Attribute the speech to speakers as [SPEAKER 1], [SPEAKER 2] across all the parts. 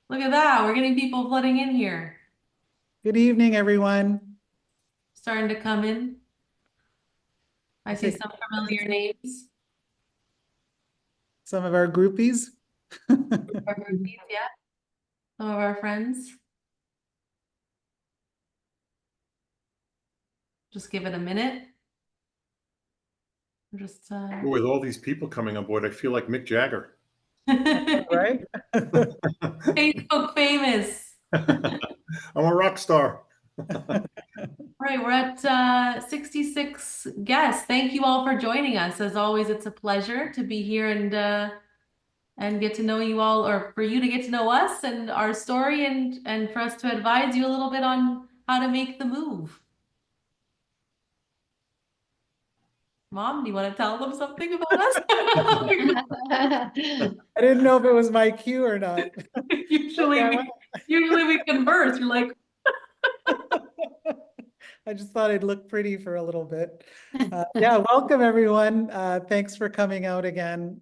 [SPEAKER 1] Look at that. We're getting people flooding in here.
[SPEAKER 2] Good evening, everyone.
[SPEAKER 1] Starting to come in. I
[SPEAKER 2] We'll
[SPEAKER 1] see
[SPEAKER 2] take
[SPEAKER 1] some familiar names.
[SPEAKER 2] some of our groupies.
[SPEAKER 1] Our groupies, yeah. Some of our friends. Just give it a minute. Just
[SPEAKER 3] With all these people coming on board, I feel like Mick Jagger.
[SPEAKER 2] Right?
[SPEAKER 1] Facebook famous.
[SPEAKER 3] I'm a rock star.
[SPEAKER 1] Right, we're at 66 guests. Thank you all for joining us. As always, it's a pleasure to be here and get to know you all, or for you to get to know us and our story, and for us to advise you a little bit on how to make the move. Mom, do you want to tell them something about us?
[SPEAKER 2] I didn't know if it was my cue or not.
[SPEAKER 1] Usually we converse. You're like,
[SPEAKER 2] I just thought I'd look pretty for a little bit. Yeah, welcome everyone. Thanks for coming out again.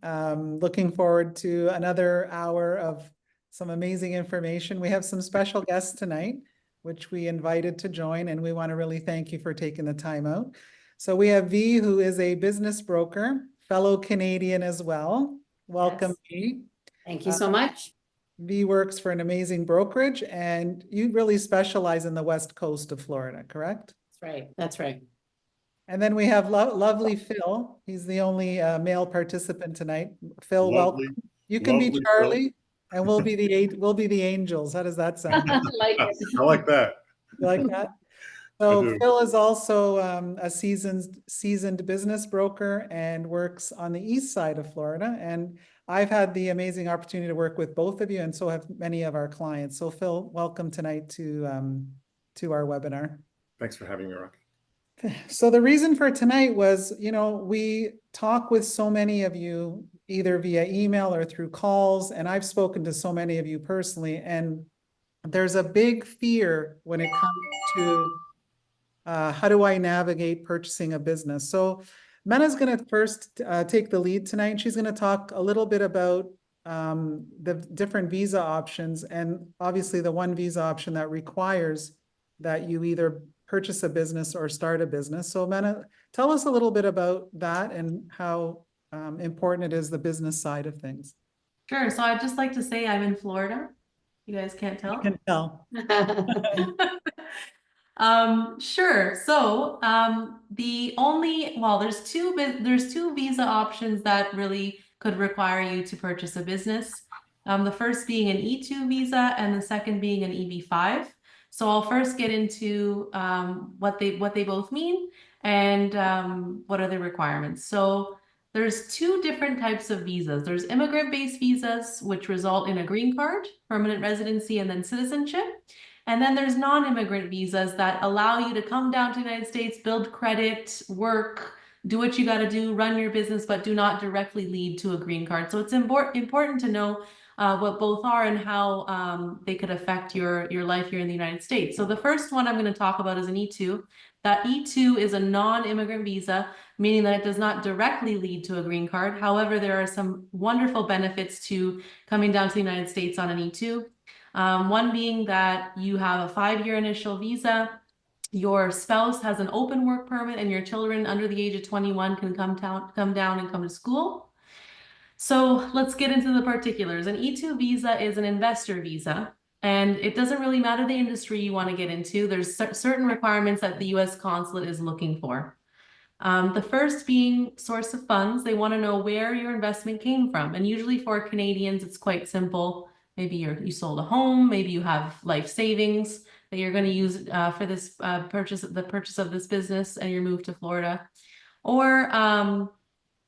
[SPEAKER 2] Looking forward to another hour of some amazing information. We have some special guests tonight, which we invited to join, and we want to really thank you for taking the time out. So we have Vee, who is a business broker, fellow Canadian as well. Welcome,
[SPEAKER 4] Yes.
[SPEAKER 2] Vee.
[SPEAKER 4] Thank you so much.
[SPEAKER 2] Vee works for an amazing brokerage, and you really specialize in the west coast of Florida, correct?
[SPEAKER 4] That's right. That's right.
[SPEAKER 2] And then we have lovely Phil. He's the only male participant tonight. Phil, welcome.
[SPEAKER 3] Lovely,
[SPEAKER 2] You can be
[SPEAKER 3] lovely Phil.
[SPEAKER 2] Charlie, and we'll be the angels. How does that sound?
[SPEAKER 4] Like it.
[SPEAKER 3] I like that.
[SPEAKER 2] You like that?
[SPEAKER 3] I
[SPEAKER 2] So
[SPEAKER 3] do.
[SPEAKER 2] Phil is also a seasoned business broker and works on the east side of Florida. And I've had the amazing opportunity to work with both of you, and so have many of our clients. So Phil, welcome tonight to our webinar.
[SPEAKER 3] Thanks for having me, Rocky.
[SPEAKER 2] So the reason for tonight was, we talk with so many of you either via email or through calls, and I've spoken to so many of you personally, and there's a big fear when it comes to how do I navigate purchasing a business. So Mena's going to first take the lead tonight, and she's going to talk a little bit about the different visa options, and obviously the one visa option that requires that you either purchase a business or start a business. So Mena, tell us a little bit about that and how important it is, the business side of things.
[SPEAKER 1] sure. So I'd just like to say I'm in Florida. You guys can't
[SPEAKER 2] You
[SPEAKER 1] tell.
[SPEAKER 2] can tell.
[SPEAKER 1] Sure. So, there's two visa options that really could require you to purchase a business. The first being an E2 visa and the second being an EB5. So I'll first get into what they both mean and what are the requirements. So there's two different types of visas. There's immigrant-based visas, which result in a green card, permanent residency, and then citizenship. And then there's non-immigrant visas that allow you to come down to the United States, build credit, work, do what you got to do, run your business, but do not directly lead to a green card. So it's important to know what both are and how they could affect your life here in the United States. So the first one I'm going to talk about is an E2. That E2 is a non-immigrant visa, meaning that it does not directly lead to a green card. However, there are some wonderful benefits to coming down to the United States on an E2. One being that you have a 5-year initial visa, your spouse has an open work permit, and your children under the age of 21 can come down and come to school. So let's get into the particulars. An E2 visa is an investor visa, and it doesn't really matter the industry you want to get into. There's certain requirements that the U.S. consulate is looking for. The first being source of funds. They want to know where your investment came from. And usually for Canadians, it's quite simple. Maybe you sold a home, maybe you have life savings that you're going to use for this purchase of this business, and your move to Florida. Or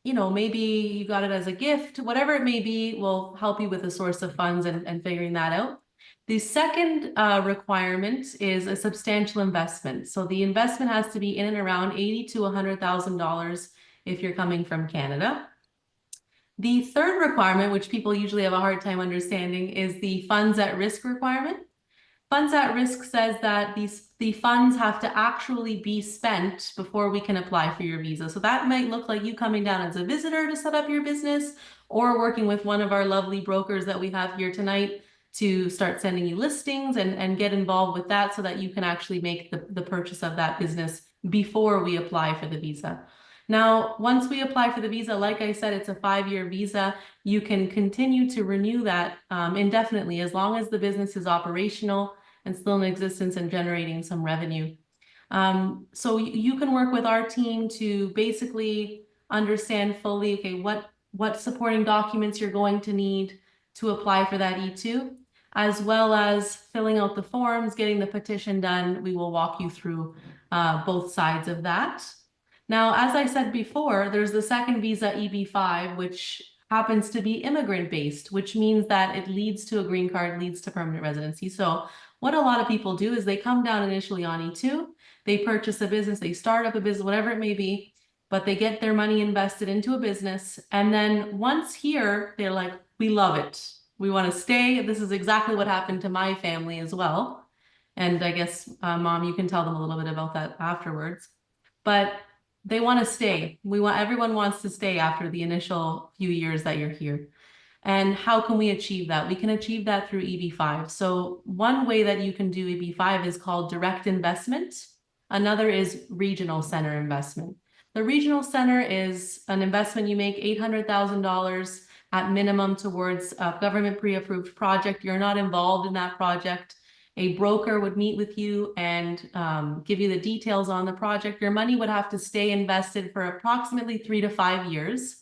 [SPEAKER 1] maybe you got it as a gift, whatever it may be, will help you with the source of funds and figuring that out. The second requirement is a substantial investment. So the investment has to be in and around $80,000 to $100,000 if you're coming from Canada. The third requirement, which people usually have a hard time understanding, is the funds at risk requirement. Funds at risk says that the funds have to actually be spent before we can apply for your visa. So that might look like you coming down as a visitor to set up your business, or working with one of our lovely brokers that we have here tonight to start sending you listings and get involved with that so that you can actually make the purchase of that business before we apply for the visa. Now, once we apply for the visa, like I said, it's a 5-year visa. You can continue to renew that indefinitely as long as the business is operational and still in existence and generating some revenue. So you can work with our team to basically understand fully, okay, what supporting documents you're going to need to apply for that E2, as well as filling out the forms, getting the petition done. We will walk you through both sides of that. Now, as I said before, there's the second visa, EB5, which happens to be immigrant based, which means that it leads to a green card, leads to permanent residency. So what a lot of people do is they come down initially on E2, they purchase a business, they start up a business, whatever it may be, but they get their money invested into a business. And then once here, they're like, we love it. We want to stay. This is exactly what happened to my family as well. And I guess, Mom, you can tell them a little bit about that afterwards. But they want to stay. Everyone wants to stay after the initial few years that you're here. And how can we achieve that? We can achieve that through EB5. So one way that you can do EB5 is called direct investment. Another is regional center investment. The regional center is an investment you make $800,000 at minimum towards a government pre-approved project. You're not involved in that project. A broker would meet with you and give you the details on the project. Your money would have to stay invested for approximately 3 to 5 years.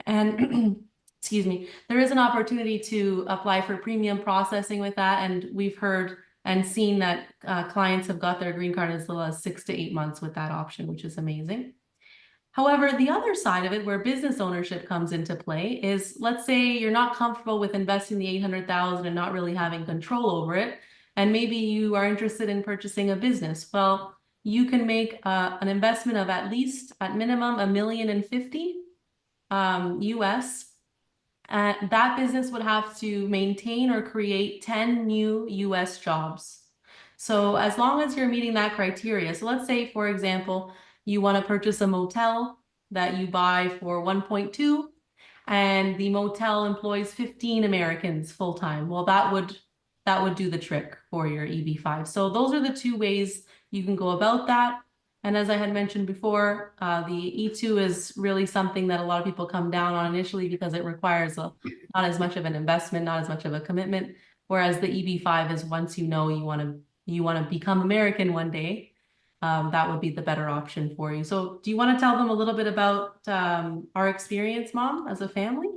[SPEAKER 1] And excuse me, there is an opportunity to apply for premium processing with that. And we've heard and seen that clients have got their green card as little as 6 to 8 months with that option, which is amazing. However, the other side of it, where business ownership comes into play, is let's say you're not comfortable with investing the $800,000 and not really having control over it, and maybe you are interested in purchasing a business. Well, you can make an investment of at minimum $1,050,000 US. That business would have to maintain or create 10 new US jobs. So as long as you're meeting that criteria, so let's say, for example, you want to purchase a motel that you buy for 1.2, and the motel employs 15 Americans full-time. Well, that would do the trick for your EB5. So those are the two ways you can go about that. And as I had mentioned before, the E2 is really something that a lot of people come down on initially because it requires not as much of an investment, not as much of a commitment. Whereas the EB5 is once you know you want to become American one day, that would be the better option for you. So do you want to tell them a little bit about our experience, Mom, as a family?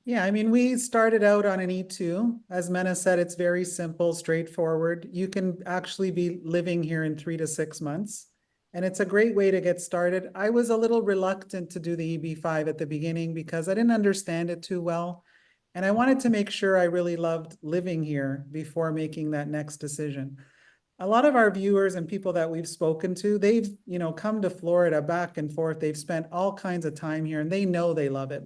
[SPEAKER 2] Yeah, I mean, we started out on an E2. As Mena said, it's very simple, straightforward. You can actually be living here in 3 to 6 months. And it's a great way to get started. I was a little reluctant to do the EB5 at the beginning because I didn't understand it too well. And I wanted to make sure I really loved living here before making that next decision. A lot of our viewers and people that we've spoken to, they've, come to Florida back and forth. They've spent all kinds of time here and they know they love it.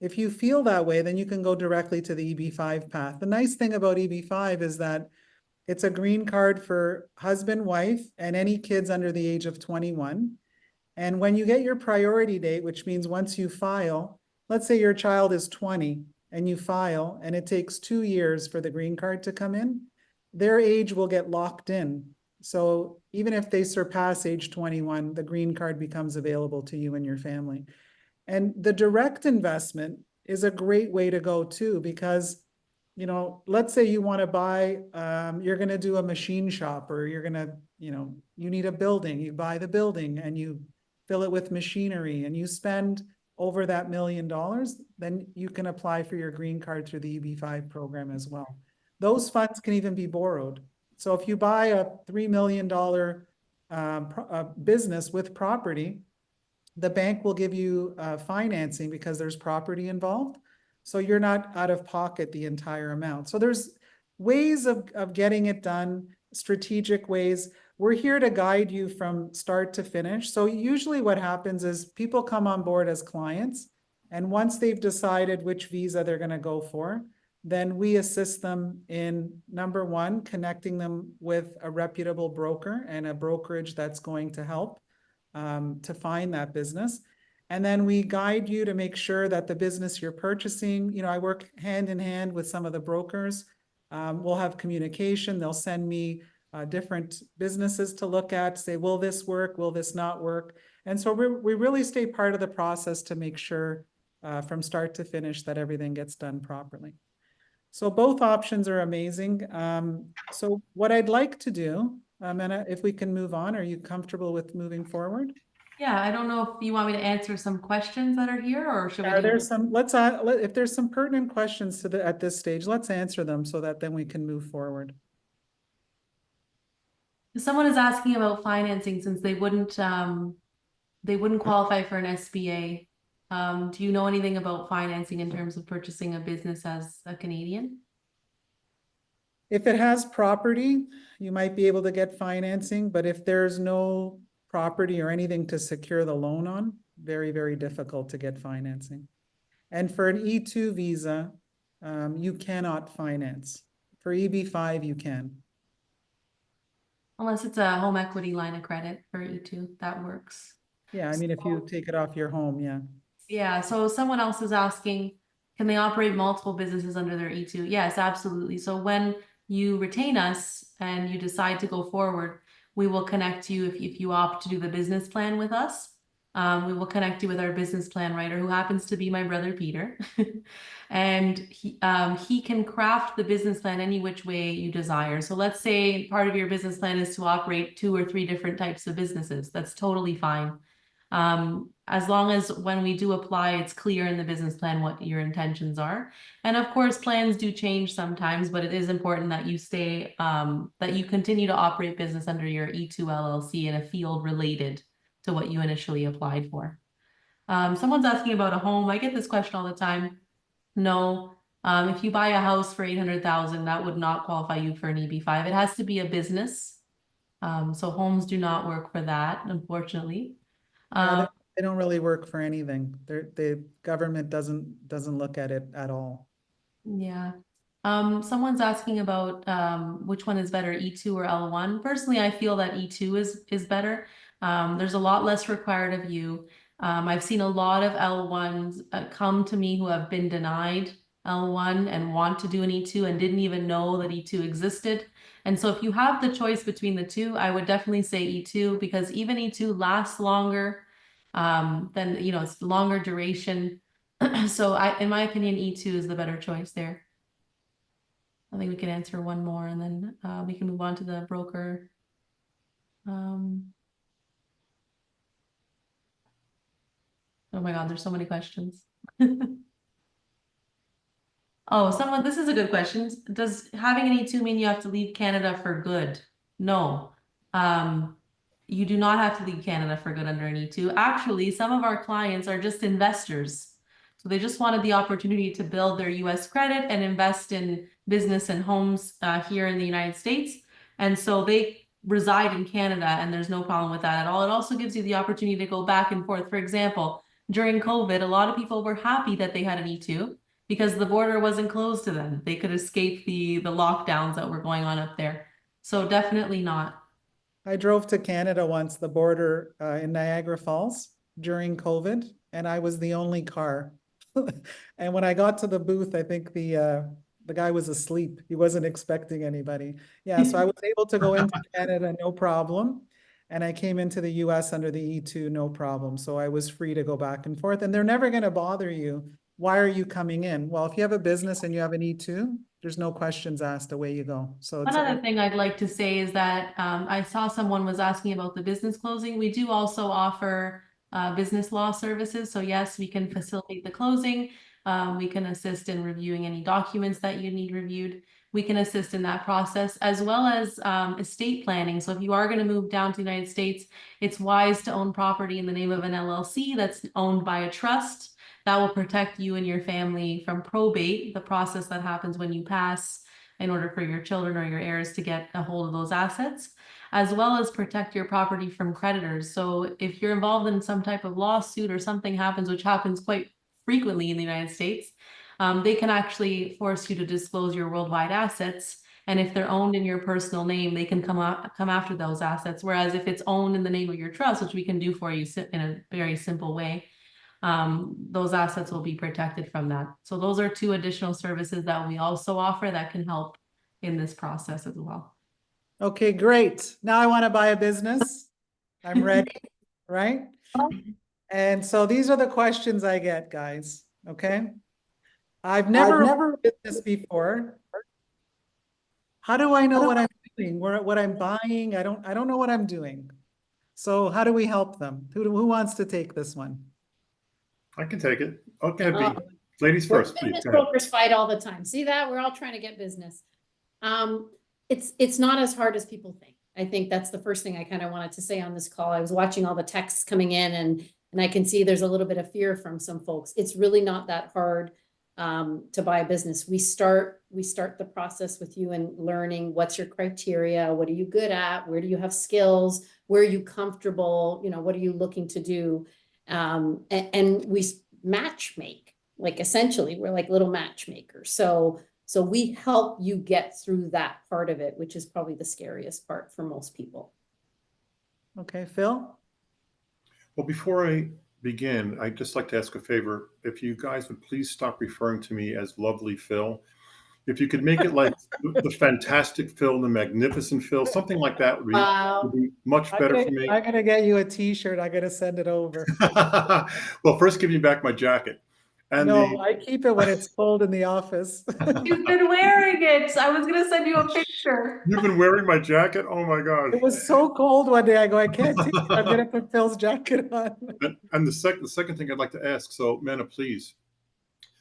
[SPEAKER 2] If you feel that way, then you can go directly to the EB5 path. The nice thing about EB5 is that it's a green card for husband, wife, and any kids under the age of 21. And when you get your priority date, which means once you file, let's say your child is 20 and you file, and it takes 2 years for the green card to come in, their age will get locked in. So even if they surpass age 21, the green card becomes available to you and your family. And the direct investment is a great way to go too, because let's say you want to buy, you're going to do a machine shop, or you're going to, you need a building, you buy the building and you fill it with machinery and you spend over that $1 million, then you can apply for your green card through the EB5 program as well. Those funds can even be borrowed. So if you buy a $3 million business with property, the bank will give you financing because there's property involved. So you're not out of pocket the entire amount. So there's ways of getting it done, strategic ways. We're here to guide you from start to finish. So usually what happens is people come on board as clients, and once they've decided which visa they're going to go for, then we assist them in, number one, connecting them with a reputable broker and a brokerage that's going to help to find that business. And then we guide you to make sure that the business you're purchasing, I work hand in hand with some of the brokers We'll have communication. They'll send me different businesses to look at, say, will this work? Will this not work? And so we really stay part of the process to make sure from start to finish that everything gets done properly. So both options are amazing. So what I'd like to do, and if we can move on, are you comfortable with moving forward?
[SPEAKER 1] Yeah, I don't know if you want me to answer some questions that are here, or should we
[SPEAKER 2] Are
[SPEAKER 1] do?
[SPEAKER 2] there some, if there's some pertinent questions at this stage, let's answer them so that then we can move forward.
[SPEAKER 1] Someone is asking about financing since they wouldn't qualify for an SBA. Do you know anything about financing in terms of purchasing a business as a Canadian?
[SPEAKER 2] If it has property, you might be able to get financing, but if there's no property or anything to secure the loan on, very, very difficult to get financing. And for an E2 visa, you cannot finance. For EB5, you can.
[SPEAKER 1] Unless it's a home equity line of credit for E2, that works.
[SPEAKER 2] Yeah, I mean, if you take it off your home, yeah.
[SPEAKER 1] Yeah, so someone else is asking, can they operate multiple businesses under their E2? Yes, absolutely. So when you retain us and you decide to go forward, we will connect you if you opt to do the business plan with us. We will connect you with our business plan writer, who happens to be my brother Peter. And he can craft the business plan any which way you desire. So let's say part of your business plan is to operate 2 or 3 different types of businesses. That's totally fine. As long as when we do apply, it's clear in the business plan what your intentions are. And of course, plans do change sometimes, but it is important that you stay, that you continue to operate business under your E2 LLC in a field related to what you initially applied for. Someone's asking about a home. I get this question all the time. No, if you buy a house for 800,000, that would not qualify you for an EB5. It has to be a business. So homes do not work for that, unfortunately.
[SPEAKER 2] Yeah, they don't really work for anything. The government doesn't look at it at all.
[SPEAKER 1] Yeah. Someone's asking about which one is better, E2 or L1. Personally, I feel that E2 is better. There's a lot less required of you. I've seen a lot of L1s come to me who have been denied L1 and want to do an E2 and didn't even know that E2 existed. And so if you have the choice between the two, I would definitely say E2, because even E2 lasts longer, than, it's longer duration. So in my opinion, E2 is the better choice there. I think we can answer one more and then we can move on to the broker. Oh my God, there's so many questions. Oh, this is a good question. Does having an E2 mean you have to leave Canada for good? No. You do not have to leave Canada for good under an E2. Actually, some of our clients are just investors. So they just wanted the opportunity to build their US credit and invest in business and homes here in the United States. And so they reside in Canada and there's no problem with that at all. It also gives you the opportunity to go back and forth. For example, during COVID, a lot of people were happy that they had an E2 because the border wasn't closed to them. They could escape the lockdowns that were going on up there. So definitely not.
[SPEAKER 2] I drove to Canada once, the border in Niagara Falls during COVID, and I was the only car. And when I got to the booth, I think the guy was asleep. He wasn't expecting anybody. Yeah, so I was able to go into Canada, no problem. And I came into the US under the E2, no problem. So I was free to go back and forth. And they're never going to bother you. Why are you coming in? Well, if you have a business and you have an E2, there's no questions asked, away you go. So it's
[SPEAKER 1] Another thing I'd like to say is that I saw someone was asking about the business closing. We do also offer business law services. So yes, we can facilitate the closing. We can assist in reviewing any documents that you need reviewed. We can assist in that process, as well as estate planning. So if you are going to move down to the United States, it's wise to own property in the name of an LLC that's owned by a trust. That will protect you and your family from probate, the process that happens when you pass in order for your children or your heirs to get a hold of those assets, as well as protect your property from creditors. So if you're involved in some type of lawsuit or something happens, which happens quite frequently in the United States, they can actually force you to disclose your worldwide assets. And if they're owned in your personal name, they can come after those assets. Whereas if it's owned in the name of your trust, which we can do for you in a very simple way, those assets will be protected from that. So those are 2 additional services that we also offer that can help in this process as well.
[SPEAKER 2] Okay, great. Now I want to buy a business. I'm ready, right? And so these are the questions I get, guys, okay? I've never run a business before. How do I know what I'm doing, what I'm buying? I don't know what I'm doing. So how do we help them? Who wants to take this one?
[SPEAKER 3] I can take it. Okay,
[SPEAKER 4] Uh,
[SPEAKER 3] B. Ladies first, please.
[SPEAKER 4] Business
[SPEAKER 3] Go ahead.
[SPEAKER 4] brokers fight all the time. See that? We're all trying to get business. It's not as hard as people think. I think that's the first thing I kind of wanted to say on this call. I was watching all the texts coming in and I can see there's a little bit of fear from some folks. It's really not that hard to buy a business. We start the process with you and learning what's your criteria, what are you good at, where do you have skills, where are you comfortable, what are you looking to do, and we match make. Like essentially, we're like little matchmakers. So we help you get through that part of it, which is probably the scariest part for most people.
[SPEAKER 2] Okay, Phil?
[SPEAKER 3] Well, before I begin, I'd just like to ask a favor. If you guys would please stop referring to me as lovely Phil. If you could make it like the fantastic Phil, the magnificent Phil, something like that would
[SPEAKER 4] Wow.
[SPEAKER 3] be much better for me.
[SPEAKER 2] I'm gonna get you a t-shirt. I gotta send it over.
[SPEAKER 3] Well, first give you back my jacket. And
[SPEAKER 2] No, I keep it when it's cold in the office.
[SPEAKER 1] You've been wearing it. I was gonna send you a picture.
[SPEAKER 3] you've been wearing my jacket? Oh my gosh.
[SPEAKER 2] It was so cold one day. I go, I can't take it. I'm gonna put Phil's jacket on.
[SPEAKER 3] And the second thing I'd like to ask, so Manna, please.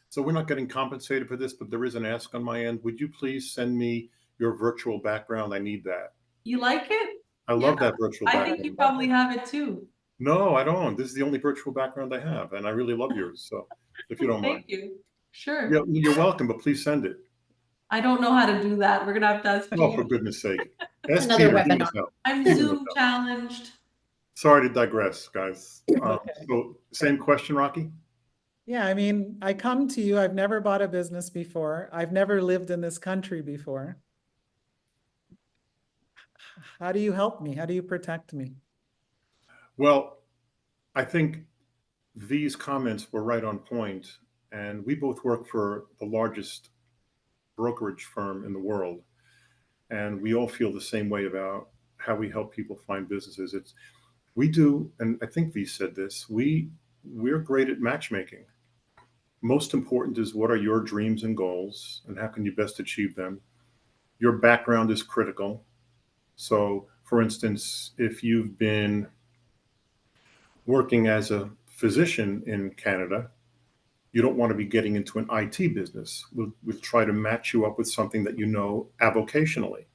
[SPEAKER 3] So we're not getting compensated for this, but there is an ask on my end. Would you please send me your virtual background? I need that.
[SPEAKER 1] You like it?
[SPEAKER 3] I love that virtual
[SPEAKER 1] I
[SPEAKER 3] background.
[SPEAKER 1] think you probably have it too.
[SPEAKER 3] No, I don't. This is the only virtual background I have, and I really love yours. So if you don't mind.
[SPEAKER 1] Thank you. Sure.
[SPEAKER 3] Yeah, you're welcome, but please send it.
[SPEAKER 1] I don't know how to do that. We're gonna have to ask
[SPEAKER 3] Oh, for
[SPEAKER 1] Peter.
[SPEAKER 3] goodness sake. Ask
[SPEAKER 4] Another
[SPEAKER 3] Peter, he
[SPEAKER 4] webinar.
[SPEAKER 3] must know.
[SPEAKER 1] I'm
[SPEAKER 3] He must
[SPEAKER 1] Zoom
[SPEAKER 3] know.
[SPEAKER 1] challenged.
[SPEAKER 3] Sorry to digress, guys.
[SPEAKER 2] Okay.
[SPEAKER 3] So same question, Rocky?
[SPEAKER 2] Yeah, I mean, I come to you. I've never bought a business before. I've never lived in this country before. How do you help me? How do you protect me?
[SPEAKER 3] Well, I think these comments were right on point, and we both work for the largest brokerage firm in the world, and we all feel the same way about how we help people find businesses. We do, and I think Vee said this, we're great at matchmaking. Most important is what are your dreams and goals, and how can you best achieve them? Your background is critical. So, for instance, if you've been working as a physician in Canada, you don't want to be getting into an IT business. We'll try to match you up with something that you know avocationally.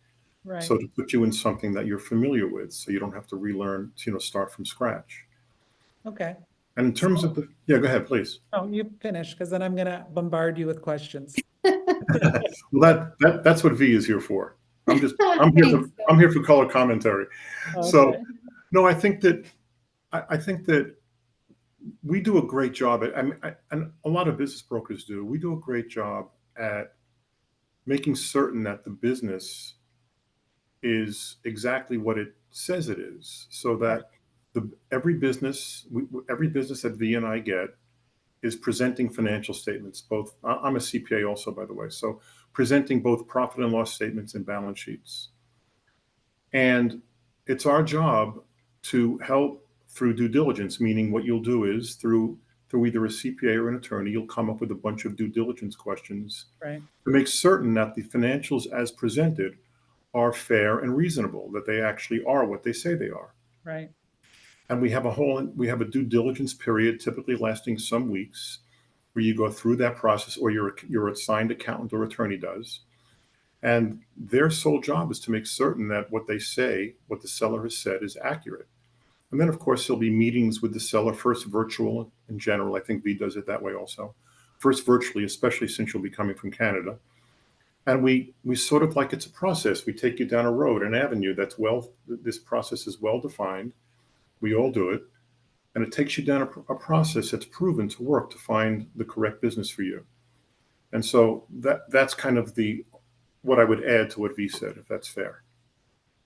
[SPEAKER 2] Right.
[SPEAKER 3] So to put you in something that you're familiar with, so you don't have to relearn, start from scratch.
[SPEAKER 2] Okay.
[SPEAKER 3] And in terms of yeah, go ahead, please.
[SPEAKER 2] Oh, you finish, because then I'm gonna bombard you with questions.
[SPEAKER 3] Well, that's what Vee is here for. I'm here for color commentary.
[SPEAKER 2] Okay.
[SPEAKER 3] So no, I think that we do a great job at, and a lot of business brokers do. We do a great job at making certain that the business is exactly what it says it is, so that every business that Vee and I get is presenting financial statements. Both, I'm a CPA also, by the way, so presenting both profit and loss statements and balance sheets. And it's our job to help through due diligence, meaning what you'll do is through either a CPA or an attorney, you'll come up with a bunch of due diligence questions
[SPEAKER 2] Right.
[SPEAKER 3] to make certain that the financials as presented are fair and reasonable, that they actually are what they say they are.
[SPEAKER 2] Right.
[SPEAKER 3] And we have a due diligence period, typically lasting some weeks, where you go through that process, or your assigned accountant or attorney does. And their sole job is to make certain that what they say, what the seller has said, is accurate. And then, of course, there'll be meetings with the seller, first virtual in general. I think Vee does it that way also. First virtually, especially since you'll be coming from Canada. And we sort of like, it's a process. We take you down a road, an avenue this process is well defined. We all do it. And it takes you down a process that's proven to work to find the correct business for you. And so that's kind of what I would add to what Vee said, if that's fair.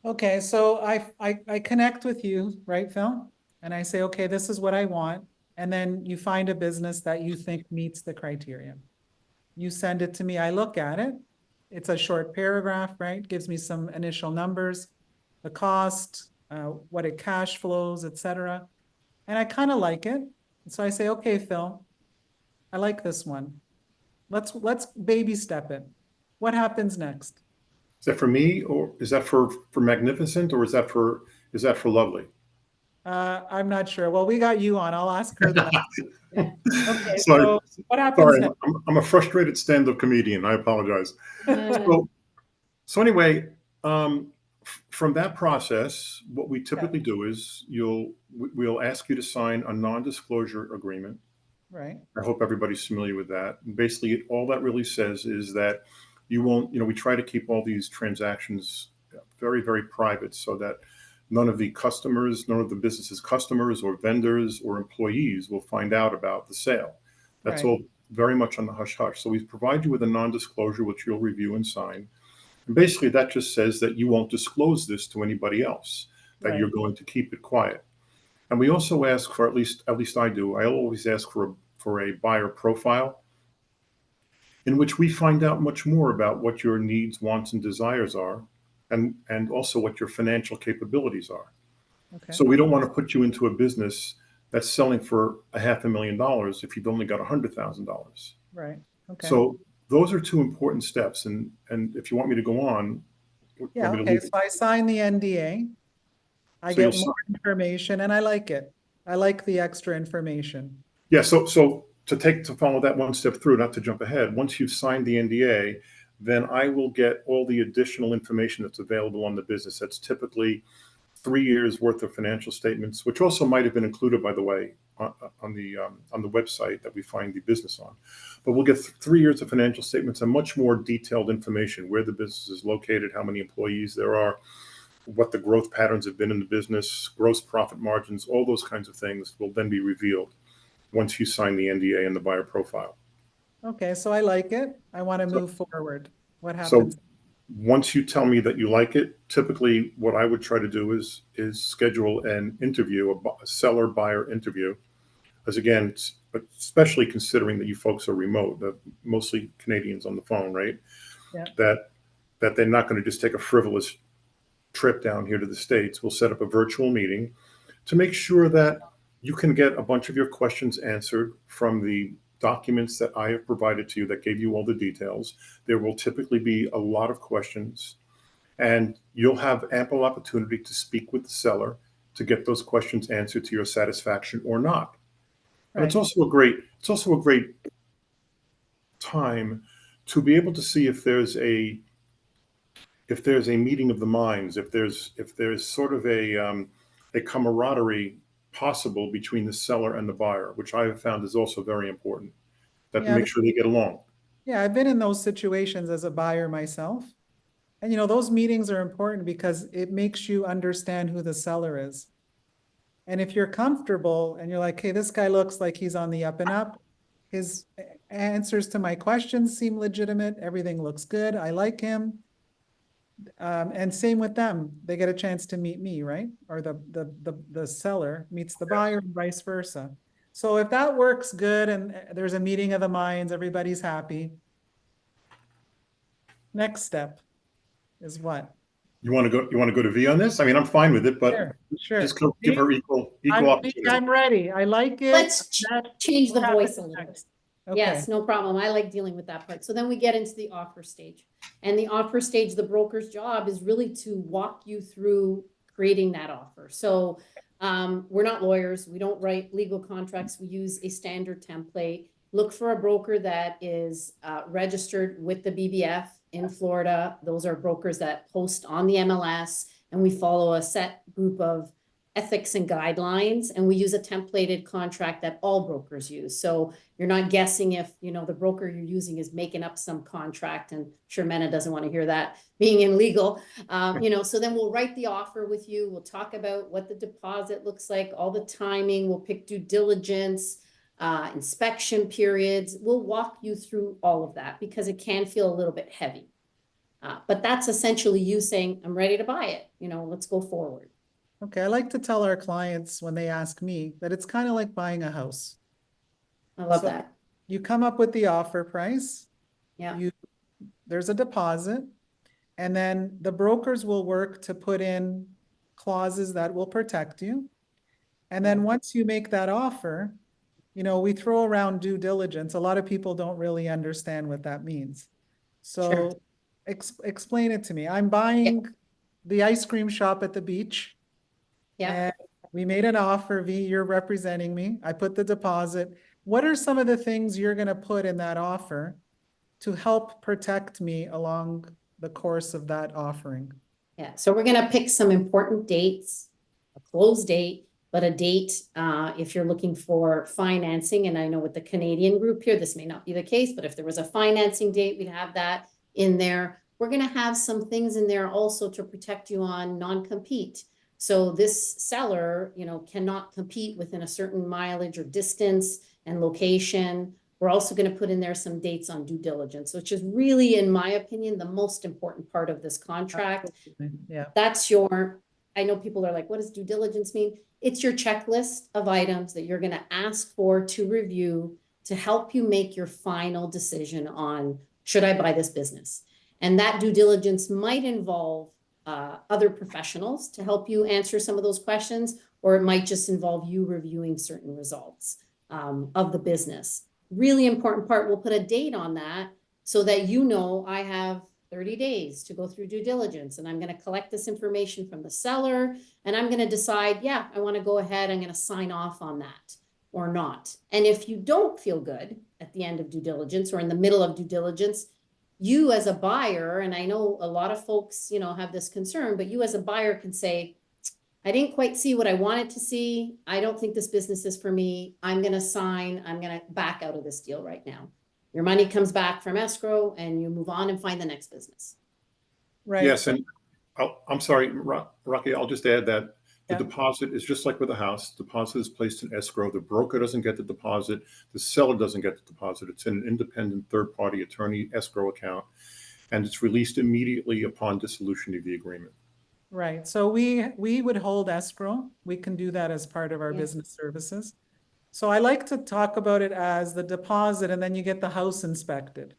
[SPEAKER 2] Okay, so I connect with you, right, Phil? And I say, okay, this is what I want. And then you find a business that you think meets the criteria. You send it to me, I look at it. it's a short paragraph, right? Gives me some initial numbers, the cost, what it cash flows, etc. And I kind of like it. So I say, okay, Phil, I like this one. Let's baby step it. What happens next?
[SPEAKER 3] Is that for me, or is that for Magnificent, or is that for Lovely?
[SPEAKER 2] I'm not sure. Well, we got you on. I'll ask her that. Okay,
[SPEAKER 3] Sorry,
[SPEAKER 2] so what happens
[SPEAKER 3] sorry,
[SPEAKER 2] next?
[SPEAKER 3] I'm a frustrated stand-up comedian. I apologize. So, anyway, from that process, what we typically do is we'll ask you to sign a non-disclosure agreement.
[SPEAKER 2] Right,
[SPEAKER 3] I hope everybody's familiar with that. Basically, all that really says is that you won't, we try to keep all these transactions very, very private so that none of the business's customers or vendors or employees will find out about the sale. That's
[SPEAKER 2] right,
[SPEAKER 3] all very much on the hush hush. So we provide you with a non-disclosure, which you'll review and sign. And basically, that just says that you won't disclose this to anybody else, that
[SPEAKER 2] right.
[SPEAKER 3] you're going to keep it quiet. And we also ask for, at least I do, I always ask for a buyer profile in which we find out much more about what your needs, wants, and desires are, and also what your financial capabilities are.
[SPEAKER 2] Okay,
[SPEAKER 3] So we don't want to put you into a business that's selling for $500,000 if you've only got $100,000.
[SPEAKER 2] right. Okay.
[SPEAKER 3] So those are two important steps. And if you want me to go on,
[SPEAKER 2] Yeah,
[SPEAKER 3] want me to
[SPEAKER 2] okay.
[SPEAKER 3] leave?
[SPEAKER 2] So I sign the NDA. I
[SPEAKER 3] So you'll
[SPEAKER 2] get more information and I like it. I like the extra information.
[SPEAKER 3] Yeah, so to follow that one step through, not to jump ahead, once you've signed the NDA, then I will get all the additional information that's available on the business. That's typically 3 years worth of financial statements, which also might have been included, by the way, on the website that we find the business on. But we'll get 3 years of financial statements and much more detailed information: where the business is located, how many employees there are, what the growth patterns have been in the business, gross profit margins, all those kinds of things will then be revealed once you sign the NDA and the buyer profile.
[SPEAKER 2] Okay, so I like it. I want to
[SPEAKER 3] So,
[SPEAKER 2] move forward. What
[SPEAKER 3] so
[SPEAKER 2] happens?
[SPEAKER 3] once you tell me that you like it, typically what I would try to do is schedule an interview, a seller buyer interview. As again, especially considering that you folks are remote, mostly Canadians on the phone, right?
[SPEAKER 2] Yeah.
[SPEAKER 3] That they're not going to just take a frivolous trip down here to the States. We'll set up a virtual meeting to make sure that you can get a bunch of your questions answered from the documents that I have provided to you that gave you all the details. There will typically be a lot of questions, and you'll have ample opportunity to speak with the seller to get those questions answered to your satisfaction or not. And
[SPEAKER 2] Right.
[SPEAKER 3] it's also a great time to be able to see if there's a meeting of the minds, if there's sort of a camaraderie possible between the seller and the buyer, which I have found is also very important. That to
[SPEAKER 2] Yeah,
[SPEAKER 3] make sure they get along.
[SPEAKER 2] yeah, I've been in those situations as a buyer myself. And those meetings are important because it makes you understand who the seller is. And if you're comfortable and you're like, hey, this guy looks like he's on the up and up, his answers to my questions seem legitimate, everything looks good, I like him. And same with them, they get a chance to meet me, right? Or the seller meets the buyer and vice versa. So if that works good and there's a meeting of the minds, everybody's happy. Next step is what?
[SPEAKER 3] You want to go to V on this? I mean, I'm fine with it, but
[SPEAKER 2] Sure.
[SPEAKER 3] just give her equal opportunity.
[SPEAKER 2] I'm ready. I like it.
[SPEAKER 4] Let's change the
[SPEAKER 2] What
[SPEAKER 4] voice
[SPEAKER 2] happens
[SPEAKER 4] a little bit.
[SPEAKER 2] next? Okay,
[SPEAKER 4] Yes, no problem. I like dealing with that part. So then we get into the offer stage. And the offer stage, the broker's job is really to walk you through creating that offer. So we're not lawyers. We don't write legal contracts. We use a standard template. Look for a broker that is registered with the BBF in Florida. Those are brokers that post on the MLS, and we follow a set group of ethics and guidelines, and we use a templated contract that all brokers use. So you're not guessing if, the broker you're using is making up some contract, and sure, Mena doesn't want to hear that being in legal. So then we'll write the offer with you. We'll talk about what the deposit looks like, all the timing. We'll pick due diligence, inspection periods. We'll walk you through all of that because it can feel a little bit heavy. But that's essentially you saying, I'm ready to buy it. Let's go forward.
[SPEAKER 2] okay. I like to tell our clients when they ask me that it's kind of like buying a house.
[SPEAKER 4] I love
[SPEAKER 2] So
[SPEAKER 4] that.
[SPEAKER 2] you come up with the offer price.
[SPEAKER 4] Yeah.
[SPEAKER 2] there's a deposit, and then the brokers will work to put in clauses that will protect you. And then once you make that offer, you know, we throw around due diligence. A lot of people don't really understand what that means.
[SPEAKER 4] Sure.
[SPEAKER 2] So explain it to me. I'm buying the ice cream shop at the beach.
[SPEAKER 4] Yeah.
[SPEAKER 2] And we made an offer, V, you're representing me. I put the deposit. What are some of the things you're gonna put in that offer to help protect me along the course of that offering?
[SPEAKER 4] Yeah, so we're gonna pick some important dates, a close date, but a date, if you're looking for financing, and I know with the Canadian group here, this may not be the case, but if there was a financing date, we'd have that in there. We're gonna have some things in there also to protect you on non-compete. So this seller, you know, cannot compete within a certain mileage or distance and location. We're also gonna put in there some dates on due diligence, which is really, in my opinion, the most important part of this contract.
[SPEAKER 2] Yeah,
[SPEAKER 4] That's I know people are like, what does due diligence mean? It's your checklist of items that you're gonna ask for to review to help you make your final decision on, should I buy this business? And that due diligence might involve other professionals to help you answer some of those questions, or it might just involve you reviewing certain results of the business. Really important part, we'll put a date on that so that you know I have 30 days to go through due diligence, and I'm going to collect this information from the seller, and I'm going to decide, yeah, I want to go ahead, I'm going to sign off on that or not. And if you don't feel good at the end of due diligence or in the middle of due diligence, you as a buyer, and I know a lot of folks, you know, have this concern, but you as a buyer can say, I didn't quite see what I wanted to see. I don't think this business is for me. I'm going to back out of this deal right now. Your money comes back from escrow and you move on and find the next business.
[SPEAKER 2] right.
[SPEAKER 3] Yes, and I'm sorry, Rocky, I'll just add that the
[SPEAKER 2] Yeah.
[SPEAKER 3] deposit is just like with a house. Deposit is placed in escrow. The broker doesn't get the deposit. The seller doesn't get the deposit. It's in an independent third-party attorney escrow account, and it's released immediately upon dissolution of the agreement.
[SPEAKER 2] Right, so we would hold escrow. We can do that as part of our
[SPEAKER 4] Yeah.
[SPEAKER 2] business services. So I like to talk about it as the deposit, and then you get the house inspected.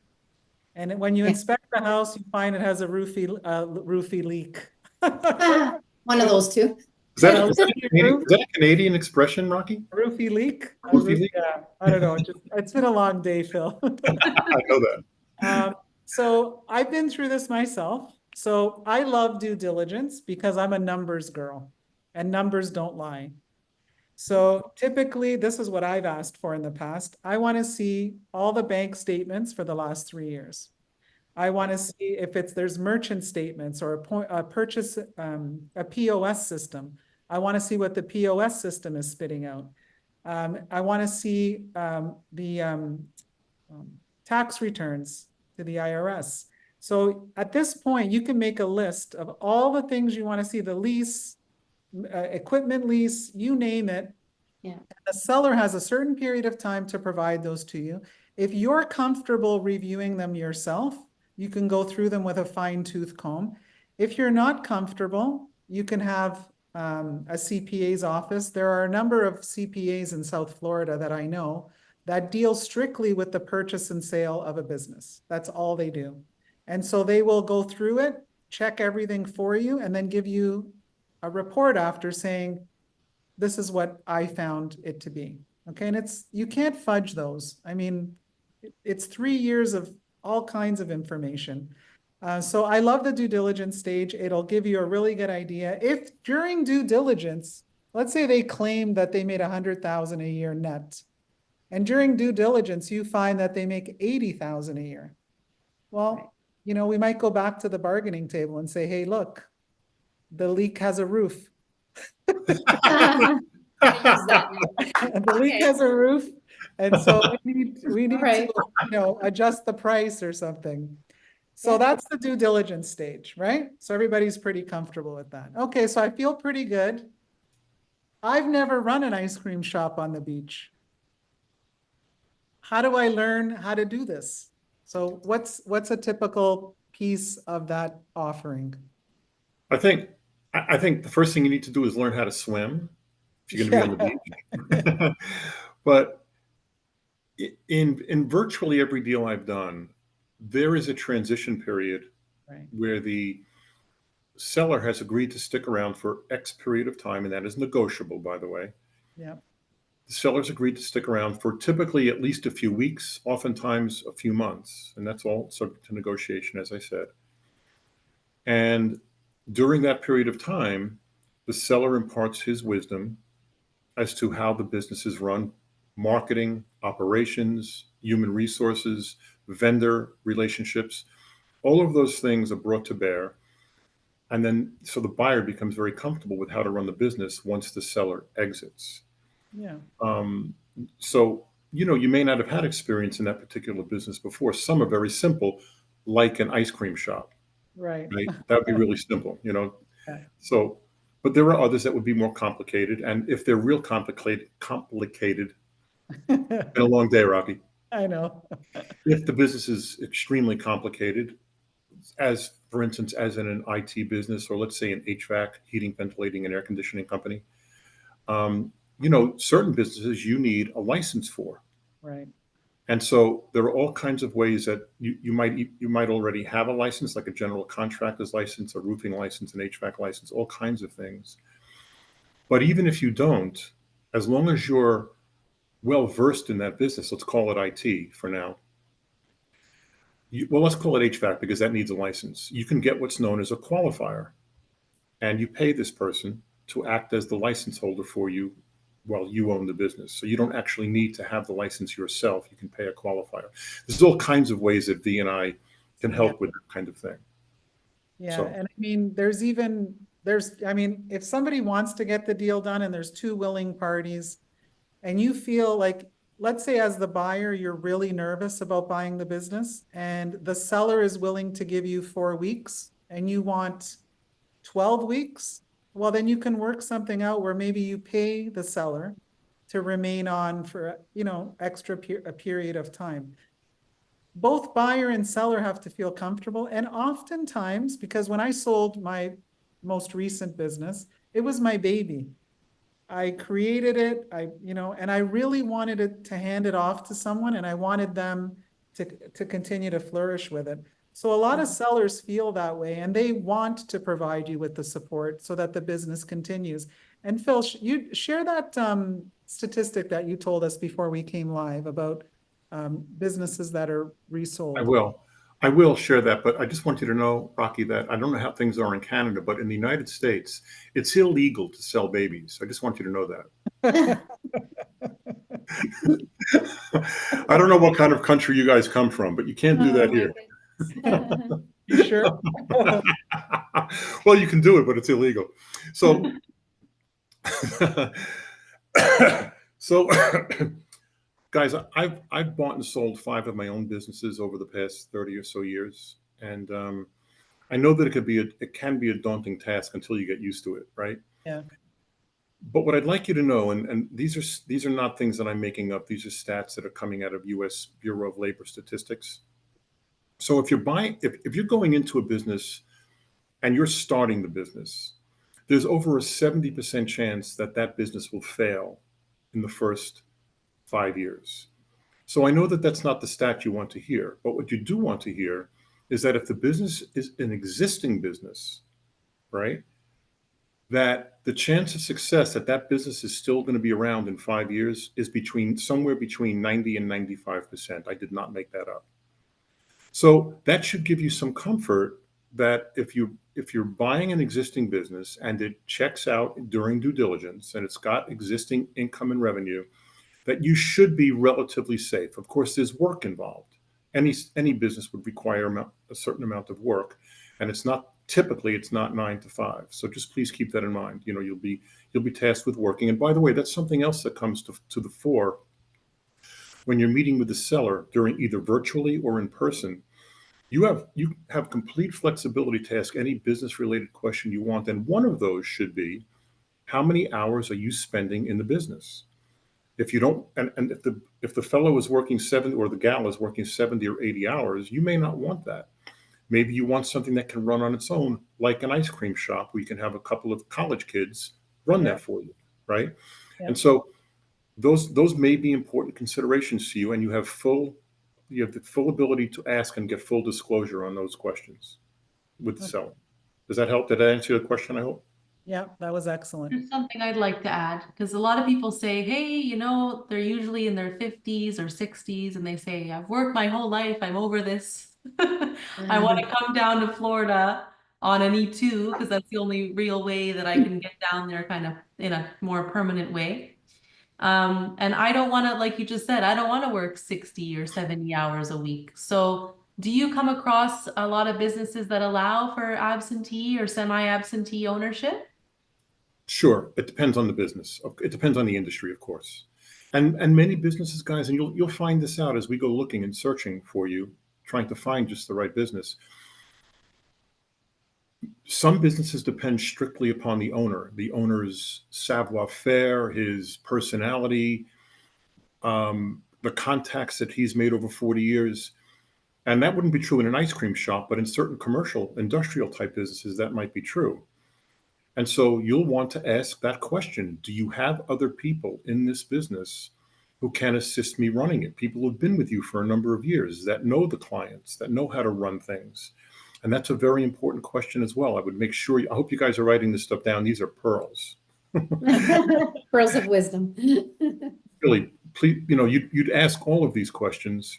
[SPEAKER 2] And when you
[SPEAKER 4] Yeah.
[SPEAKER 2] inspect the house, you find it has a roofy leak.
[SPEAKER 4] One of those two.
[SPEAKER 3] Is that,
[SPEAKER 2] Yeah,
[SPEAKER 3] is that a Canadian expression, Rocky?
[SPEAKER 2] Roofy leak?
[SPEAKER 3] Roofy leak?
[SPEAKER 2] Yeah, I don't know, it's been a long day, Phil.
[SPEAKER 3] I know that.
[SPEAKER 2] So I've been through this myself. So I love due diligence because I'm a numbers girl, and numbers don't lie. So typically, this is what I've asked for in the past. I want to see all the bank statements for the last 3 years. I want to see if there's merchant statements or a purchase, a POS system. I want to see what the POS system is spitting out. I want to see the tax returns to the IRS. So at this point, you can make a list of all the things you want to see, the lease, equipment lease, you name it.
[SPEAKER 4] Yeah.
[SPEAKER 2] The seller has a certain period of time to provide those to you. If you're comfortable reviewing them yourself, you can go through them with a fine-tooth comb. If you're not comfortable, you can have a CPA's office. There are a number of CPAs in South Florida that I know that deal strictly with the purchase and sale of a business. That's all they do. And so they will go through it, check everything for you, and then give you a report after saying, this is what I found it to be. Okay, and you can't fudge those. I mean, it's 3 years of all kinds of information. So I love the due diligence stage. It'll give you a really good idea. If during due diligence, let's say they claim that they made 100,000 a year net, and during due diligence, you find that they make 80,000 a year. Well, you know, we might go back to the bargaining table and say, hey, look, the leak has a roof.
[SPEAKER 4] Use that now.
[SPEAKER 2] The leak
[SPEAKER 4] Okay.
[SPEAKER 2] has a roof, and so we need
[SPEAKER 4] Right.
[SPEAKER 2] to, you know, adjust the price or something. So
[SPEAKER 4] Yeah.
[SPEAKER 2] that's the due diligence stage, right? So everybody's pretty comfortable with that. Okay, so I feel pretty good. I've never run an ice cream shop on the beach. How do I learn how to do this? So what's a typical piece of that offering?
[SPEAKER 3] I think the first thing you need to do is learn how to swim if you're going to be on the beach. But in virtually every deal I've done, there is a transition period
[SPEAKER 2] Right.
[SPEAKER 3] where the seller has agreed to stick around for X period of time, and that is negotiable, by the way.
[SPEAKER 2] Yeah.
[SPEAKER 3] The sellers agreed to stick around for typically at least a few weeks, oftentimes a few months, and that's all subject to negotiation, as I said. And during that period of time, the seller imparts his wisdom as to how the business is run, marketing, operations, human resources, vendor relationships. All of those things are brought to bear. And then, so the buyer becomes very comfortable with how to run the business once the seller exits.
[SPEAKER 2] Yeah.
[SPEAKER 3] So, you may not have had experience in that particular business before. Some are very simple, like an ice cream shop,
[SPEAKER 2] Right.
[SPEAKER 3] right? That would be really simple,
[SPEAKER 2] Yeah.
[SPEAKER 3] So, but there are others that would be more complicated. And if they're real complicated, been a long day, Rocky.
[SPEAKER 2] I know.
[SPEAKER 3] If the business is extremely complicated, as for instance, as in an IT business, or let's say an HVAC, heating, ventilating, and air conditioning company, certain businesses you need a license for.
[SPEAKER 2] Right.
[SPEAKER 3] And so there are all kinds of ways that you might already have a license, like a general contractor's license, a roofing license, an HVAC license, all kinds of things. But even if you don't, as long as you're well versed in that business, let's call it IT for now. Let's call it HVAC because that needs a license. You can get what's known as a qualifier, and you pay this person to act as the license holder for you while you own the business. So you don't actually need to have the license yourself. You can pay a qualifier. There's all kinds of ways that V and I can help with that kind of thing.
[SPEAKER 2] Yeah.
[SPEAKER 3] So-
[SPEAKER 2] And I mean, if somebody wants to get the deal done and there's two willing parties and you feel like, let's say as the buyer, you're really nervous about buying the business and the seller is willing to give you 4 weeks and you want 12 weeks, well, then you can work something out where maybe you pay the seller to remain on for, a period of time. Both buyer and seller have to feel comfortable. And oftentimes, because when I sold my most recent business, it was my baby. I created it, and I really wanted it to hand it off to someone and I wanted them to continue to flourish with it. So a lot of sellers feel that way and they want to provide you with the support so that the business continues. And Phil, you share that statistic that you told us before we came live about businesses that are resold.
[SPEAKER 3] I will share that, but I just want you to know, Rocky, that I don't know how things are in Canada, but in the United States, it's illegal to sell babies. I just want you to know that. I don't know what kind of country you guys come from, but you can't do that here.
[SPEAKER 2] You sure?
[SPEAKER 3] Well, you can do it, but it's illegal. So, guys, I've bought and sold 5 of my own businesses over the past 30 or so years, and I know that it can be a daunting task until you get used to it, right?
[SPEAKER 2] Yeah.
[SPEAKER 3] But what I'd like you to know, and these are not things that I'm making up. These are stats that are coming out of U.S. Bureau of Labor Statistics. So if you're going into a business and you're starting the business, there's over a 70% chance that business will fail in the first 5 years. So I know that that's not the stat you want to hear, but what you do want to hear is that if the business is an existing business, right, that the chance of success that business is still going to be around in 5 years is somewhere between 90 and 95%. I did not make that up. So that should give you some comfort that if you're buying an existing business and it checks out during due diligence and it's got existing income and revenue, that you should be relatively safe. Of course, there's work involved. Any business would require a certain amount of work, and it's not 9 to 5. So just please keep that in mind. You'll be tasked with working. And by the way, that's something else that comes to the fore when you're meeting with the seller during either virtually or in person. You have complete flexibility to ask any business related question you want, and one of those should be, how many hours are you spending in the business? If you don't, and if the fellow is working 7 or the gal is working 70 or 80 hours, you may not want that. Maybe you want something that can run on its own, like an ice cream shop where you can have a couple of college kids run that for you, right?
[SPEAKER 2] Yeah.
[SPEAKER 3] And so those may be important considerations to you, and you have full you have the full ability to ask and get full disclosure on those questions with the
[SPEAKER 2] Okay.
[SPEAKER 3] seller. Does that help? Did I answer your question, I hope?
[SPEAKER 2] Yeah, that was excellent.
[SPEAKER 1] There's something I'd like to add, because a lot of people say, hey, you know, they're usually in their 50s or 60s, and they say, I've worked my whole life, I'm over this. I want to come down to Florida on an E2 because that's the only real way that I can get down there kind of in a more permanent way. And I don't want to, like you just said, I don't want to work 60 or 70 hours a week. So do you come across a lot of businesses that allow for absentee or semi-absentee ownership?
[SPEAKER 3] Sure, it depends on the business. It depends on the industry, of course. And many businesses, guys, and you'll find this out as we go looking and searching for you, trying to find just the right business. Some businesses depend strictly upon the owner's savoir-faire, his personality, the contacts that he's made over 40 years. And that wouldn't be true in an ice cream shop, but in certain commercial, industrial type businesses, that might be true. And so you'll want to ask that question. Do you have other people in this business who can assist me running it? People who've been with you for a number of years, that know the clients, that know how to run things. And that's a very important question as well. I would make sure, I hope you guys are writing this stuff down. These are pearls.
[SPEAKER 4] Pearls of wisdom.
[SPEAKER 3] Really, please, you'd ask all of these questions.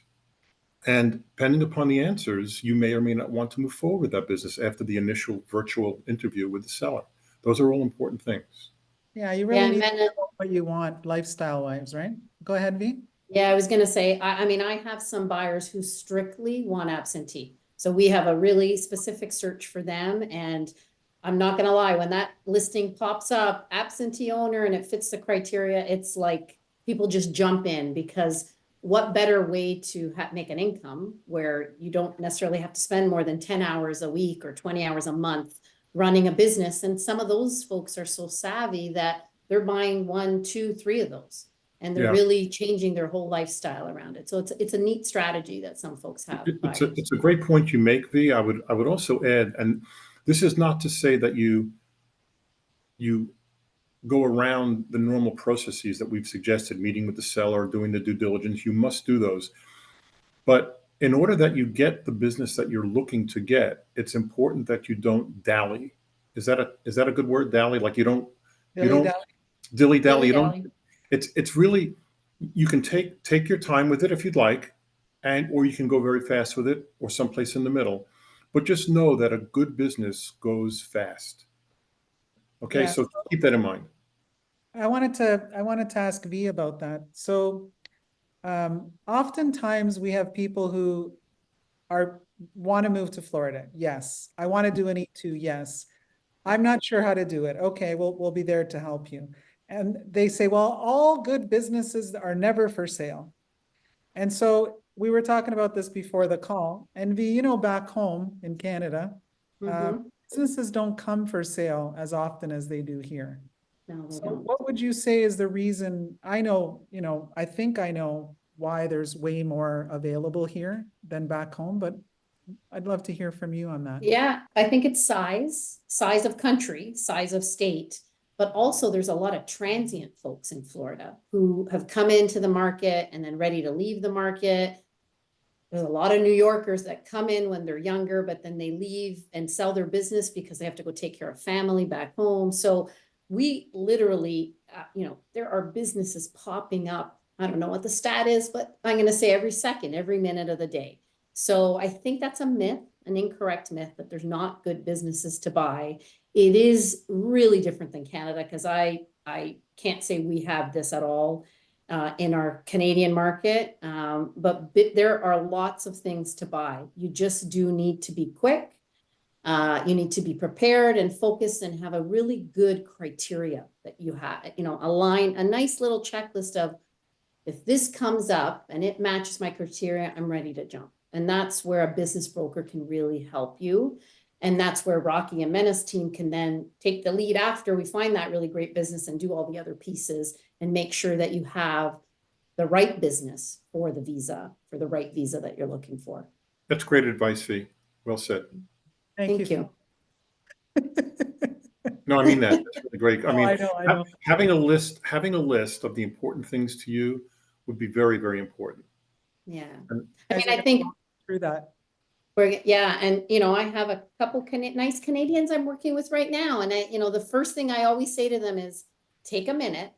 [SPEAKER 3] And depending upon the answers, you may or may not want to move forward with that business after the initial virtual interview with the seller. Those are all important things.
[SPEAKER 2] Yeah, you
[SPEAKER 4] Yeah,
[SPEAKER 2] really need
[SPEAKER 4] and
[SPEAKER 2] to
[SPEAKER 4] then,
[SPEAKER 2] know what you want lifestyle-wise, right? Go ahead, V.
[SPEAKER 4] yeah, I was gonna say, I mean, I have some buyers who strictly want absentee. So we have a really specific search for them, and I'm not gonna lie, when that listing pops up, absentee owner, and it fits the criteria, it's like people just jump in, because what better way to make an income where you don't necessarily have to spend more than 10 hours a week or 20 hours a month running a business. And some of those folks are so savvy that they're buying 1, 2, 3 of those. And they're
[SPEAKER 3] Yeah.
[SPEAKER 4] really changing their whole lifestyle around it. So it's a neat strategy that some folks have.
[SPEAKER 3] It's a great point you make, V. I would also add, and this is not to say that you go around the normal processes that we've suggested, meeting with the seller, doing the due diligence. You must do those. But in order that you get the business that you're looking to get, it's important that you don't dally. Is that a good word, dally? Like you don't dilly-dally. You don't. It's really, you can take your time with it if you'd like, or you can go very fast with it, or someplace in the middle. But just know that a good business goes fast. Okay,
[SPEAKER 2] Yeah.
[SPEAKER 3] so keep that in mind.
[SPEAKER 2] I wanted to ask V about that. So oftentimes we have people who want to move to Florida. Yes. I want to do an E2. Yes. I'm not sure how to do it. Okay, we'll be there to help you. And they say, well, all good businesses are never for sale. And so we were talking about this before the call. And V, back home in Canada, businesses don't come for sale as often as they do here.
[SPEAKER 4] No, they
[SPEAKER 2] So
[SPEAKER 4] don't.
[SPEAKER 2] what would you say is the reason? I know, I think I know why there's way more available here than back home, but I'd love to hear from you on that.
[SPEAKER 4] Yeah, I think it's size of country, size of state, but also there's a lot of transient folks in Florida who have come into the market and then ready to leave the market. There's a lot of New Yorkers that come in when they're younger, but then they leave and sell their business because they have to go take care of family back home. So we literally, there are businesses popping up. I don't know what the stat is, but I'm going to say every second, every minute of the day. So I think that's a myth, an incorrect myth, that there's not good businesses to buy. It is really different than Canada, because I can't say we have this at all in our Canadian market, but there are lots of things to buy. You just do need to be quick. You need to be prepared and focused and have a really good criteria that you have, a nice little checklist of, if this comes up and it matches my criteria, I'm ready to jump. And that's where a business broker can really help you. And that's where Rocky and Menace team can then take the lead after we find that really great business and do all the other pieces and make sure that you have the right business for the right visa that you're looking for.
[SPEAKER 3] That's great advice, V. Well said.
[SPEAKER 2] Thank you.
[SPEAKER 3] No, I mean that. That's really great. I mean,
[SPEAKER 2] I know.
[SPEAKER 3] having a list of the important things to you would be very, very important.
[SPEAKER 4] Yeah.
[SPEAKER 3] And-
[SPEAKER 4] I
[SPEAKER 2] Guys
[SPEAKER 4] mean,
[SPEAKER 2] are
[SPEAKER 4] I think
[SPEAKER 2] through that.
[SPEAKER 4] yeah, and I have a couple nice Canadians I'm working with right now, and the first thing I always say to them is take a minute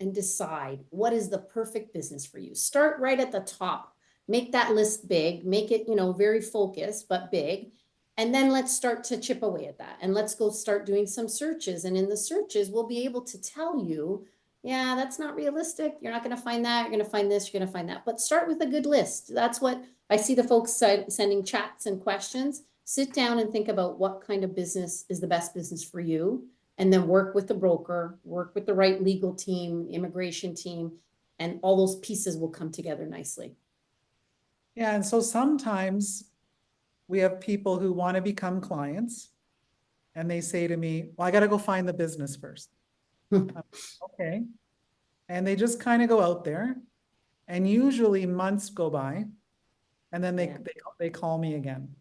[SPEAKER 4] and decide what is the perfect business for you. Start right at the top. Make that list big, make it, very focused but big. And then let's start to chip away at that. And let's go start doing some searches. And in the searches, we'll be able to tell you, yeah, that's not realistic. You're not going to find that. You're going to find this, you're going to find that. But start with a good list. That's what I see the folks sending chats and questions. Sit down and think about what kind of business is the best business for you. And then work with the broker, work with the right legal team, immigration team, and all those pieces will come together nicely.
[SPEAKER 2] Yeah, and so sometimes we have people who want to become clients and they say to me, well, I got to go find the business first. Okay. And they just kind of go out there and usually months go by and then
[SPEAKER 4] Yeah.
[SPEAKER 2] they call me again.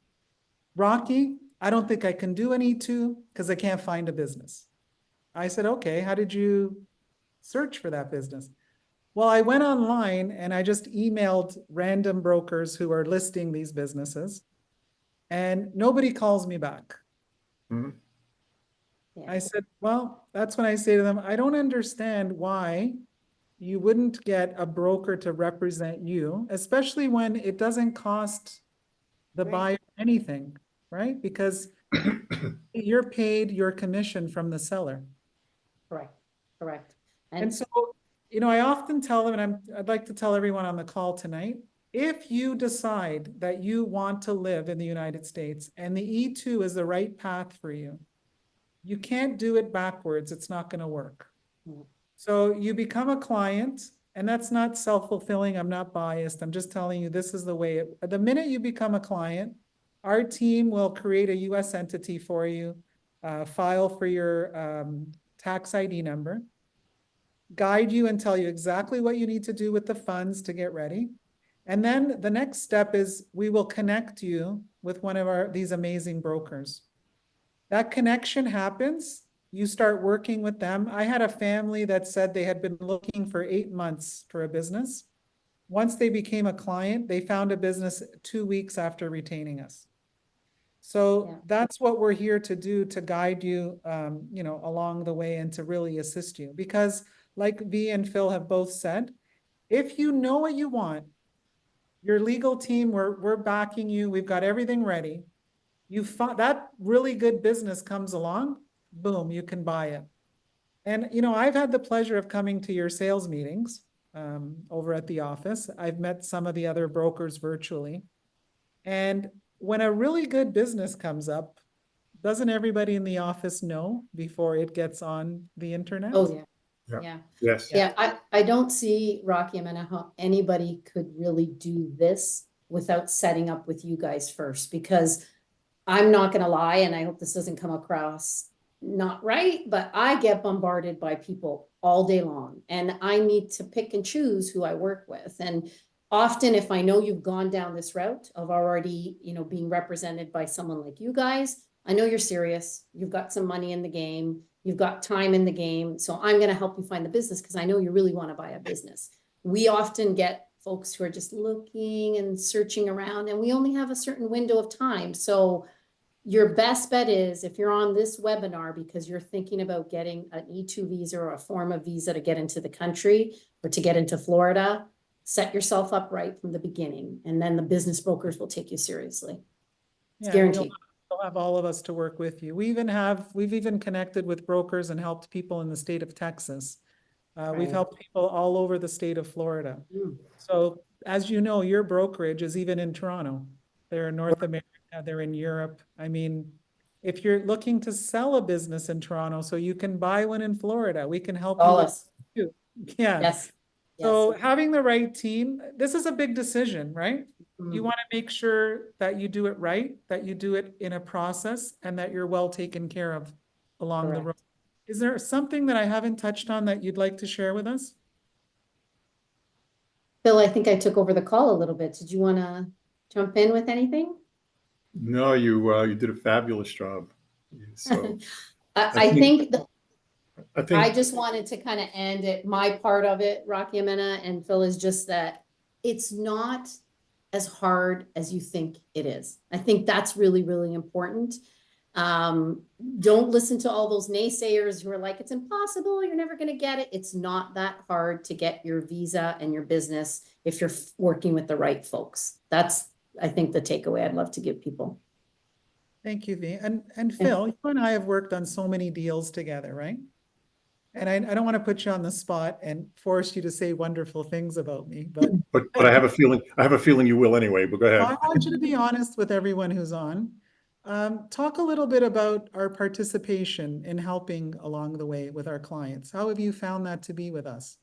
[SPEAKER 2] Rocky, I don't think I can do an E2 because I can't find a business. I said, okay, how did you search for that business? Well, I went online and I just emailed random brokers who are listing these businesses and nobody calls me back.
[SPEAKER 3] Mhm.
[SPEAKER 4] Yeah.
[SPEAKER 2] I said, well, that's when I say to them, I don't understand why you wouldn't get a broker to represent you, especially when it doesn't cost the
[SPEAKER 4] Right.
[SPEAKER 2] buyer anything, right? Because you're paid your commission from the seller.
[SPEAKER 4] Correct.
[SPEAKER 2] And so, I often tell them, and I'd like to tell everyone on the call tonight, if you decide that you want to live in the United States and the E2 is the right path for you, you can't do it backwards. It's not going to work.
[SPEAKER 4] Mm.
[SPEAKER 2] So you become a client, and that's not self-fulfilling. I'm not biased. I'm just telling you this is the way the minute you become a client, our team will create a US entity for you, file for your tax ID number, guide you and tell you exactly what you need to do with the funds to get ready. And then the next step is we will connect you with one of these amazing brokers. That connection happens. You start working with them. I had a family that said they had been looking for 8 months for a business. Once they became a client, they found a business 2 weeks after retaining us. So
[SPEAKER 4] Yeah.
[SPEAKER 2] that's what we're here to do, to guide you, along the way and to really assist you. Because like Vee and Phil have both said, if you know what you want, your legal team, we're backing you. We've got everything ready. That really good business comes along, boom, you can buy it. And, I've had the pleasure of coming to your sales meetings over at the office. I've met some of the other brokers virtually. And when a really good business comes up, doesn't everybody in the office know before it gets on the internet?
[SPEAKER 4] Oh, yeah.
[SPEAKER 3] Yeah.
[SPEAKER 4] Yeah.
[SPEAKER 3] Yes.
[SPEAKER 4] Yeah, I don't see, Rocky, how anybody could really do this without setting up with you guys first, because I'm not gonna lie, and I hope this doesn't come across not right, but I get bombarded by people all day long, and I need to pick and choose who I work with. And often, if I know you've gone down this route of already, being represented by someone like you guys, I know you're serious. You've got some money in the game. You've got time in the game. So I'm going to help you find the business because I know you really want to buy a business. We often get folks who are just looking and searching around, and we only have a certain window of time. So your best bet is, if you're on this webinar because you're thinking about getting an E2 visa or a form of visa to get into the country or to get into Florida, set yourself up right from the beginning, and then the business brokers will take you seriously. It's
[SPEAKER 2] Yeah,
[SPEAKER 4] guaranteed.
[SPEAKER 2] you'll have all of us to work with you. We've even connected with brokers and helped people in the state of Texas. We've
[SPEAKER 4] Right.
[SPEAKER 2] helped people all over the state of Florida.
[SPEAKER 4] Mm.
[SPEAKER 2] So as you know, your brokerage is even in Toronto. They're in North America, they're in Europe. I mean, if you're looking to sell a business in Toronto so you can buy one in Florida, we can help you
[SPEAKER 4] Call
[SPEAKER 2] with
[SPEAKER 4] us.
[SPEAKER 2] too. Yeah.
[SPEAKER 4] Yes.
[SPEAKER 2] So
[SPEAKER 4] Yes.
[SPEAKER 2] having the right team, this is a big decision, right? You
[SPEAKER 4] Mm.
[SPEAKER 2] want to make sure that you do it right, that you do it in a process, and that you're well taken care of along the road.
[SPEAKER 4] Correct.
[SPEAKER 2] Is there something that I haven't touched on that you'd like to share with us?
[SPEAKER 4] Phil, I think I took over the call a little bit. Did you want to jump in with anything?
[SPEAKER 3] No, you did a fabulous job. So
[SPEAKER 4] I think
[SPEAKER 3] I
[SPEAKER 4] I
[SPEAKER 3] think
[SPEAKER 4] just wanted to kind of end it. My part of it, Rocky Amena and Phil, is just that it's not as hard as you think it is. I think that's really, really important. Don't listen to all those naysayers who are like, it's impossible, you're never going to get it. It's not that hard to get your visa and your business if you're working with the right folks. That's, I think, the takeaway I'd love to give people.
[SPEAKER 2] Thank you, V. And Phil, you and I have worked on so many deals together, right? And I don't want to put you on the spot and force you to say wonderful things about me, but
[SPEAKER 3] But I have a feeling you will anyway, but go
[SPEAKER 2] I
[SPEAKER 3] ahead.
[SPEAKER 2] want you to be honest with everyone who's on. Talk a little bit about our participation in helping along the way with our clients. How have you found that to be with us?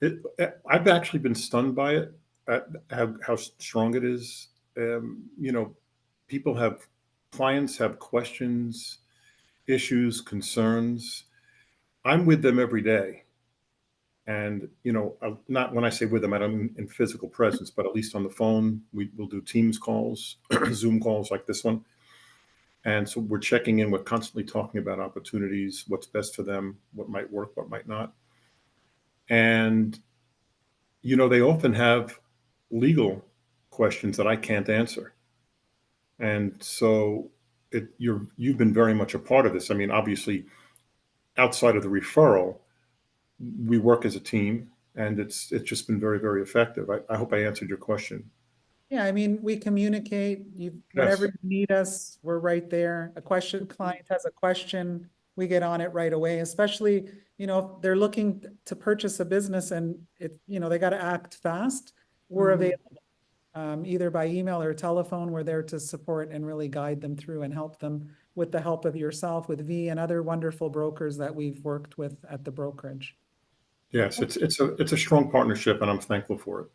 [SPEAKER 3] I've actually been stunned by it, at how strong it is. You know, clients have questions, issues, concerns. I'm with them every day. And, you know, not when I say with them, I don't mean in physical presence, but at least on the phone. We'll do Teams calls, Zoom calls like this one. And so we're checking in, we're constantly talking about opportunities, what's best for them, what might work, what might not. And, you know, they often have legal questions that I can't answer. And so you've been very much a part of this. I mean, obviously, outside of the referral, we work as a team, and it's just been very, very effective. I hope I answered your question.
[SPEAKER 2] Yeah, I mean, we communicate, whenever you need us, we're right there. Client has a question, we get on it right away, especially, you know, if they're looking to purchase a business and they got to act fast. We're available, either by email or telephone. We're there to support and really guide them through and help them with the help of yourself, with V and other wonderful brokers that we've worked with at the brokerage.
[SPEAKER 3] Yes, it's a strong partnership, and I'm thankful for it.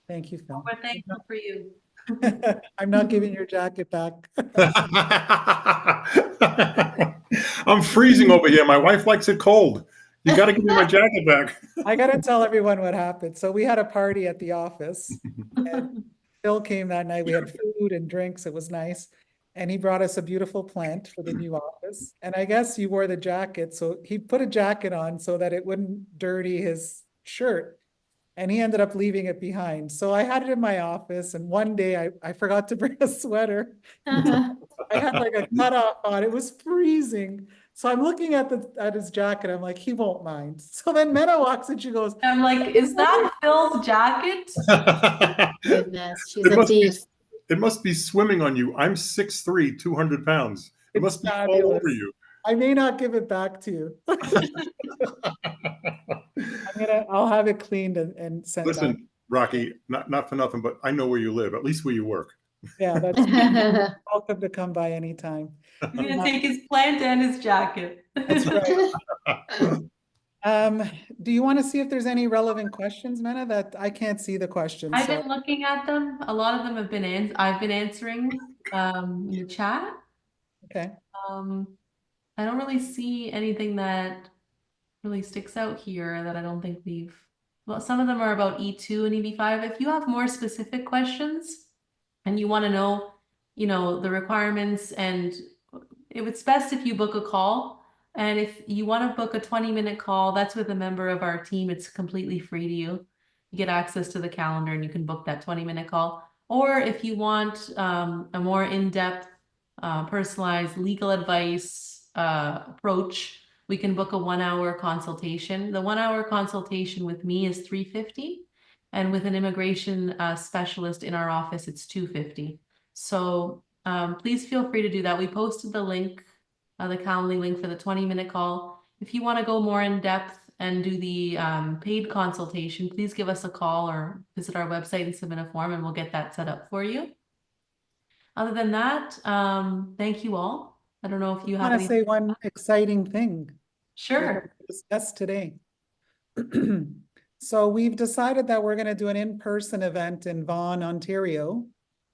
[SPEAKER 2] Thank you, Phil.
[SPEAKER 1] We're thankful for you.
[SPEAKER 2] I'm not giving your jacket back.
[SPEAKER 3] I'm freezing over here. My wife likes it cold. You got to give me my jacket back.
[SPEAKER 2] I got to tell everyone what happened. So we had a party at the office, and Phil came that night. We had food and drinks. It was nice. And he brought us a beautiful plant for the new office. And I guess you wore the jacket. So he put a jacket on so that it wouldn't dirty his shirt. And he ended up leaving it behind. So I had it in my office. And one day I forgot to bring a sweater. I had like a cutoff on. It was freezing. So I'm looking at his jacket. I'm like, he won't mind. So then Mena walks and she goes,
[SPEAKER 1] I'm like, is that Phil's jacket?
[SPEAKER 4] Goodness, she's a thief.
[SPEAKER 3] It must be swimming on you. I'm 6'3", 200 pounds. It must be all over you.
[SPEAKER 2] I may not give it back to you. I'll have it cleaned and sent back.
[SPEAKER 3] Listen, Rocky, not for nothing, but I know where you live, at least where you work.
[SPEAKER 2] Yeah, that's welcome to come by anytime.
[SPEAKER 1] He's gonna take his plant and his jacket.
[SPEAKER 2] That's right. Do you want to see if there's any relevant questions, Mena? That I can't see the questions.
[SPEAKER 1] I've been looking at them. A lot of them have been I've been answering in the chat.
[SPEAKER 2] Okay.
[SPEAKER 1] I don't really see anything that really sticks out here that I don't think well, some of them are about E2 and EB5. If you have more specific questions and you want to know, the requirements, and it's best if you book a call. And if you want to book a 20-minute call, that's with a member of our team. It's completely free to you. You get access to the calendar and you can book that 20-minute call. Or if you want a more in-depth, personalized legal advice approach, we can book a 1-hour consultation. The 1-hour consultation with me is $350, and with an immigration specialist in our office, it's $250. So please feel free to do that. We posted the link, the Calendly link for the 20-minute call. If you want to go more in depth and do the paid consultation, please give us a call or visit our website and submit a form, and we'll get that set up for you. Other than that, thank you all. I don't know if you have
[SPEAKER 2] I want to say one exciting thing.
[SPEAKER 1] Sure.
[SPEAKER 2] Discuss today. So we've decided that we're going to do an in-person event in Vaughan, Ontario.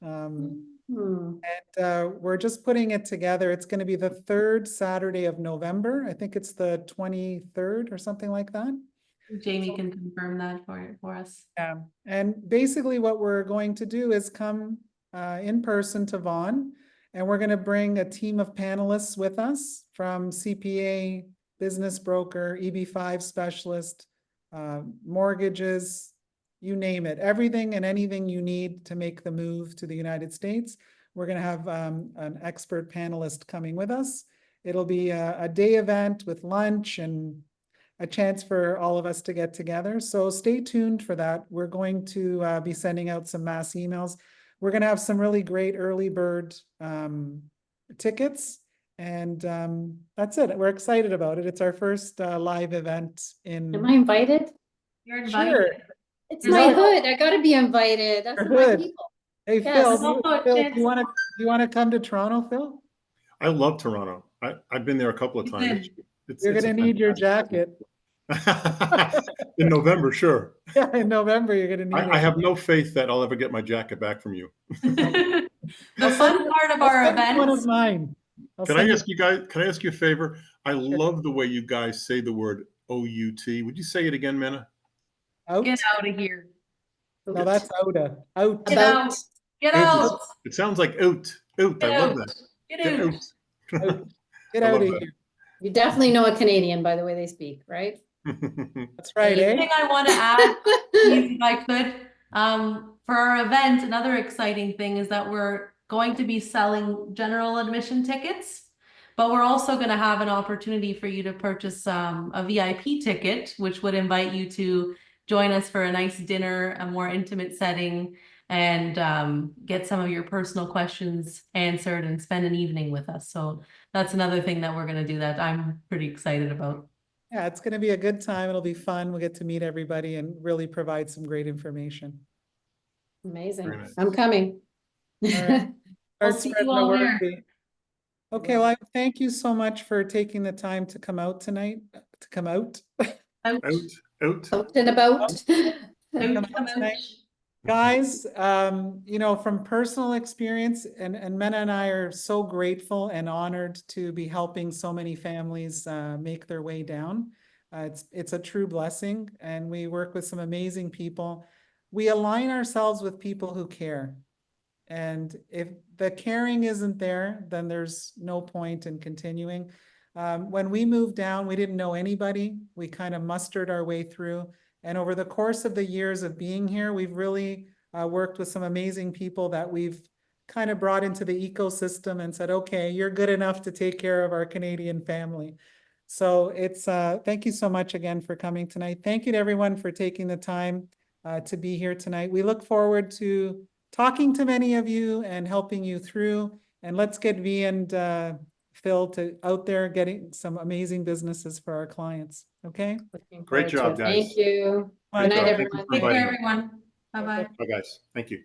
[SPEAKER 2] And we're just putting it together. It's going to be the 3rd Saturday of November. I think it's the 23rd or something like that.
[SPEAKER 1] Jamie can confirm that for us.
[SPEAKER 2] Yeah. And basically what we're going to do is come in person to Vaughan, and we're going to bring a team of panelists with us from CPA, business broker, EB5 specialist, mortgages, you name it, everything and anything you need to make the move to the United States. We're going to have an expert panelist coming with us. It'll be a day event with lunch and a chance for all of us to get together. So stay tuned for that. We're going to be sending out some mass emails. We're going to have some really great early bird tickets. And that's it. We're excited about it. It's our first live event in.
[SPEAKER 4] Am I invited?
[SPEAKER 1] You're invited.
[SPEAKER 2] Sure.
[SPEAKER 4] It's
[SPEAKER 2] You're
[SPEAKER 4] my
[SPEAKER 2] not-
[SPEAKER 4] hood. I gotta be invited. That's
[SPEAKER 2] You're
[SPEAKER 4] my
[SPEAKER 2] hood.
[SPEAKER 4] people.
[SPEAKER 2] Hey,
[SPEAKER 4] Yes.
[SPEAKER 2] Phil,
[SPEAKER 1] There's also a
[SPEAKER 2] Phil,
[SPEAKER 1] chance-
[SPEAKER 2] do you want to come to Toronto, Phil?
[SPEAKER 3] I love Toronto. I've been there a couple of
[SPEAKER 1] You
[SPEAKER 3] times.
[SPEAKER 1] did.
[SPEAKER 3] It's
[SPEAKER 2] You're
[SPEAKER 3] a
[SPEAKER 2] going to need your
[SPEAKER 3] fantastic-
[SPEAKER 2] jacket.
[SPEAKER 3] In November, sure.
[SPEAKER 2] Yeah, in November, you're going to need
[SPEAKER 3] I
[SPEAKER 2] it.
[SPEAKER 3] have no faith that I'll ever get my jacket back from you.
[SPEAKER 1] The
[SPEAKER 2] I'll
[SPEAKER 1] fun
[SPEAKER 2] send you-
[SPEAKER 1] part of
[SPEAKER 2] I'll
[SPEAKER 1] our
[SPEAKER 2] send you one of
[SPEAKER 1] events,
[SPEAKER 2] mine.
[SPEAKER 3] Can I ask you guys, can I ask you a favor? I love the way you guys say the word O-U-T. Would you say it again, Mena?
[SPEAKER 2] out?
[SPEAKER 1] get out of here.
[SPEAKER 2] No, that's outa. Out.
[SPEAKER 1] Get
[SPEAKER 4] About-
[SPEAKER 1] out. Get
[SPEAKER 3] It
[SPEAKER 1] out.
[SPEAKER 3] It sounds like out. Out.
[SPEAKER 1] Get
[SPEAKER 3] I love
[SPEAKER 1] out.
[SPEAKER 3] that.
[SPEAKER 1] Get
[SPEAKER 3] Get
[SPEAKER 1] out.
[SPEAKER 3] out.
[SPEAKER 2] Out. Get
[SPEAKER 3] I
[SPEAKER 2] out
[SPEAKER 3] love
[SPEAKER 2] of
[SPEAKER 3] that.
[SPEAKER 2] here.
[SPEAKER 4] You definitely know a Canadian by the way they speak, right?
[SPEAKER 2] That's right,
[SPEAKER 1] The
[SPEAKER 2] eh?
[SPEAKER 1] thing I want to add, please, if I could, for our event, another exciting thing is that we're going to be selling general admission tickets, but we're also going to have an opportunity for you to purchase a VIP ticket, which would invite you to join us for a nice dinner, a more intimate setting, and get some of your personal questions answered and spend an evening with us. So that's another thing that we're going to do that I'm pretty excited about.
[SPEAKER 2] Yeah, it's going to be a good time. It'll be fun. We'll get to meet everybody and really provide some great information.
[SPEAKER 4] Amazing.
[SPEAKER 3] Very nice.
[SPEAKER 4] I'm coming.
[SPEAKER 2] All right.
[SPEAKER 1] I'll
[SPEAKER 2] Start
[SPEAKER 1] see you
[SPEAKER 2] spreading the
[SPEAKER 1] all
[SPEAKER 2] word,
[SPEAKER 1] there.
[SPEAKER 2] Bea. Okay, well, thank you so much for taking the time to come out tonight, to come out.
[SPEAKER 1] Ouch.
[SPEAKER 3] Out. Out.
[SPEAKER 4] Out and about.
[SPEAKER 1] Ouch,
[SPEAKER 2] Come out tonight.
[SPEAKER 1] ouch.
[SPEAKER 2] Guys, you know, from personal experience, and Mena and I are so grateful and honored to be helping so many families make their way down. It's a true blessing, and we work with some amazing people. We align ourselves with people who care. And if the caring isn't there, then there's no point in continuing. When we moved down, we didn't know anybody. We kind of mustered our way through. And over the course of the years of being here, we've really worked with some amazing people that we've kind of brought into the ecosystem and said, okay, you're good enough to take care of our Canadian family. So it's, thank you so much again for coming tonight. Thank you to everyone for taking the time to be here tonight. We look forward to talking to many of you and helping you through. And let's get Vee and Phil to out there getting some amazing businesses for our clients. Okay.
[SPEAKER 4] Looking
[SPEAKER 3] Great
[SPEAKER 4] forward to
[SPEAKER 3] job,
[SPEAKER 4] it.
[SPEAKER 3] guys.
[SPEAKER 4] Thank you.
[SPEAKER 2] Bye.
[SPEAKER 4] Good night,
[SPEAKER 3] Thank you
[SPEAKER 4] everyone.
[SPEAKER 3] for
[SPEAKER 1] Take care,
[SPEAKER 3] inviting me.
[SPEAKER 1] everyone. Bye-bye.
[SPEAKER 3] Bye, guys. Thank you.